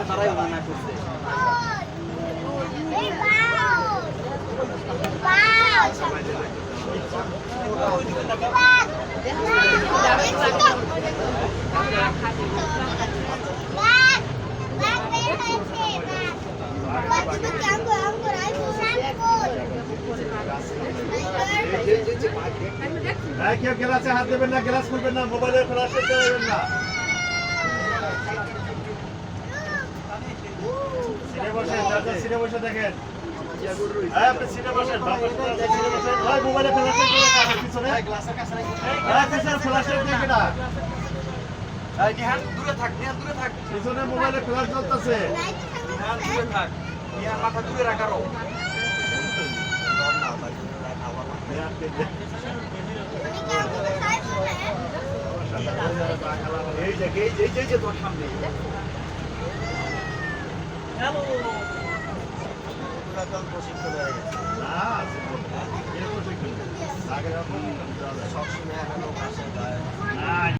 তারাই মানা করছে। কেউ গ্লাসে হাত দেবেন না, গ্লাস খুলবেন না, মোবাইলে ফ্ল্যাশ দেবেন না। সিটে বসে, চার্জার সিটে বসে দেখেন। হ্যাঁ, আপনি সিটে বসেন, সিটে বসেন। ভাই মোবাইলে ফ্ল্যাশ দিয়ে রাখেন পিছনে। হ্যাঁ, পিছনে ফ্ল্যাশ দিয়ে কেডা? নিহান দূরে থাক, নিহান দূরে থাক। পিছনে মোবাইলে ফ্ল্যাশ জ্বলতেছে। নিহান দূরে থাক। নিহান মাথা দূরে রাখারও। এই যে তোর সামনে। হ্যালো। পুরাতন প্রশিক্ষণ হয়ে গেছে। না, এরকম প্রশিক্ষণ। আগে যখন সবসময় এখনো পাশে যায়। না